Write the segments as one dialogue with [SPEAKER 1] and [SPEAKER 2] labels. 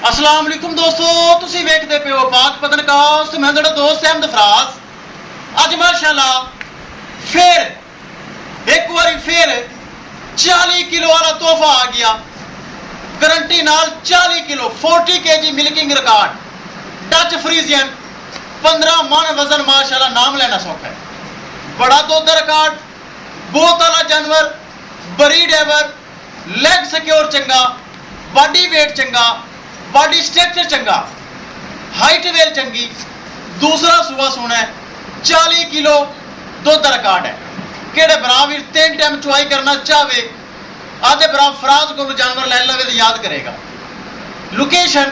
[SPEAKER 1] अस्सलाम वालेकुम दोस्तों, तुसी वेखदे पे हो पाक पतनकास्ट। मैं तुहाडा दोस्त अहमद फराज। अज माशाअल्लाह फिर एक बारी फिर 40 किलो वाला तोहफा आ गया। गारंटी नाल 40 kilo 40 kg milking record Dutch Friesian 15 मन वजन। माशाअल्लाह नाम लेना सौखा है। बड़ा दुध रिकॉर्ड, बहुत आला जानवर, ब्रीड एवर, लैग सिक्योर चंगा, बॉडी वेट चंगा, बॉडी स्ट्रक्चर चंगा, हाइट वेल चंगी, दूसरा सुबह सोना है, 40 किलो दुध रिकॉर्ड है। केड़े भरा भी 3 टाइम चुआई करना चाहे आधे भरा फराज को जानवर ले लवे तो याद करेगा। लोकेशन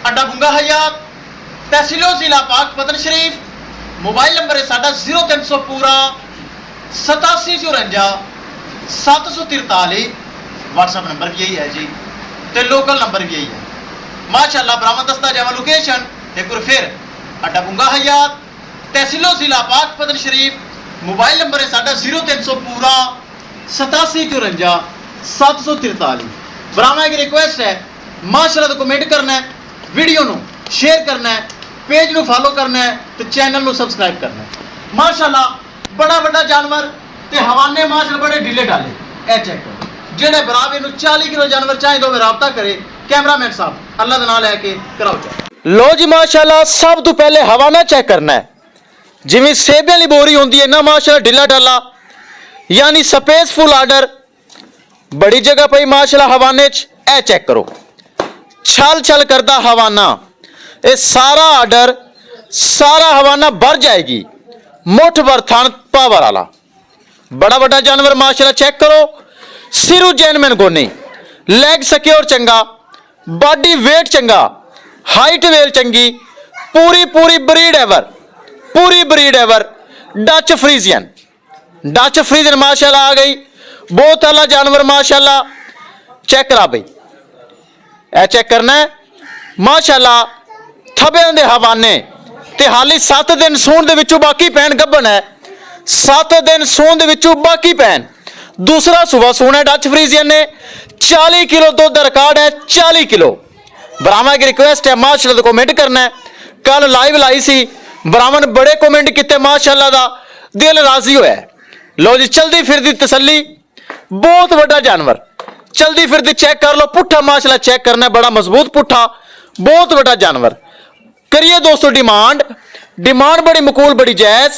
[SPEAKER 1] अड्डा बुंगा हयात, तहसीलो जिला पाक पतन शरीफ। मोबाइल नंबर है साडा 0300 पूरा 8754 743। व्हाट्सएप नंबर भी यही है जी, तो लोकल नंबर भी यही है। माशाअल्लाह बरामद दस्ता जावा। लोकेशन एक बार फिर अड्डा बुंगा हयात, तहसीलो जिला पाक पतन शरीफ। मोबाइल नंबर है साडा 0300 पूरा 8754 743। बरामा की रिक्वेस्ट है माशाअल्लाह तो कमेंट करना है, वीडियो नु शेयर करना है, पेज नु फॉलो करना है, तो चैनल नु सब्सक्राइब करना है। माशाअल्लाह बड़ा बड़ा जानवर ते हवाने माशाअल्लाह बड़े ढीले डाले। ए चेक करो जेडे बराबर इनू 40 किलो जानवर चाहे तो राबता करे। कैमरामैन साहब अल्लाह का नाम लैके कराओ चेक। लो जी माशाअल्लाह सब तो पहले हवाना चेक करना है। जिवें सेबे वाली बोरी होंदी है ना माशाअल्लाह ढिला ढाला, यानी स्पेसफुल आर्डर बड़ी जगह पई माशाअल्लाह हवाने च। ए चेक करो छल छल करदा हवाना, ये सारा आर्डर सारा हवाना भर जाएगी। मुठ भर थन पावर वाला बड़ा बड़ा जानवर माशाअल्लाह चेक करो। सिरू जैनमैन गोनी, लैग सिक्योर चंगा, बॉडी वेट चंगा, हाइट वेल चंगी, पूरी पूरी ब्रीड एवर, पूरी breed ever Dutch Friesian. Dutch Friesian माशाअल्लाह आ गई। बहुत आला जानवर माशाअल्लाह। चेक करा बई, ए चेक करना है माशाअल्लाह। थबे दे हवाने ते हाली 7 दिन सूण दे विचों बाकी पैन गब्बन है। 7 दिन सूण दे विचों बाकी पैन। दूसरा सुबह सोना है डच फ्रीजियन ने। 40 किलो दुध रिकॉर्ड है, 40 किलो। ब्राह्मण की रिक्वेस्ट है माशाअल्लाह तो कमेंट करना है। कल लाइव लाई सी, ब्राह्मण बड़े कमेंट किते माशाअल्लाह दा दिल राजी होया। लो जी चलदी फिरदी तसल्ली, बहुत बड़ा जानवर चलदी फिरदी चेक कर लो। पुट्ठा माशाअल्लाह चेक करना है, बड़ा मजबूत पुट्ठा, बहुत बड़ा जानवर। करिए दोस्तों डिमांड, डिमांड बड़ी मकूल बड़ी जायज।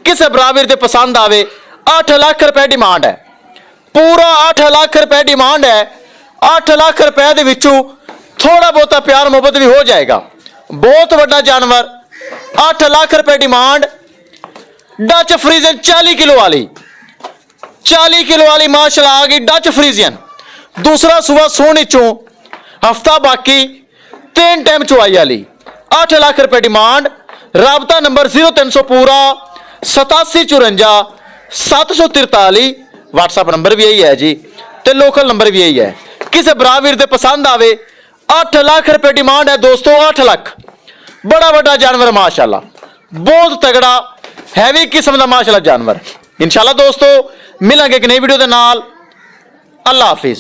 [SPEAKER 1] किसे बराबर दे पसंद आवे। 8 लाख रुपए डिमांड है, पूरा 8 लाख रुपए डिमांड है। 8 लाख रुपए दे विचों थोड़ा बहुता प्यार मोहब्बत भी हो जाएगा। बहुत बड़ा जानवर, 8 लाख रुपए डिमांड। डच फ्रीजियन 40 किलो वाली, 40 किलो वाली माशाअल्लाह आ गई डच फ्रीजियन। दूसरा सुबह सोने चों हफ्ता बाकी 3 टाइम चुआई वाली। 8 लाख रुपए डिमांड। राबता नंबर 0300 पूरा 8754 743। व्हाट्सएप नंबर भी यही है जी, तो लोकल नंबर भी यही है। किसी बराबर दे पसंद आवे। 8 लाख रुपए डिमांड है दोस्तों, 8 लाख। बड़ा बड़ा जानवर माशाअल्लाह, बहुत तगड़ा हैवी किस्म का माशाअल्लाह जानवर। इंशाअल्लाह दोस्तों मिलेंगे एक नई वीडियो के नाल। अल्लाह हाफिज।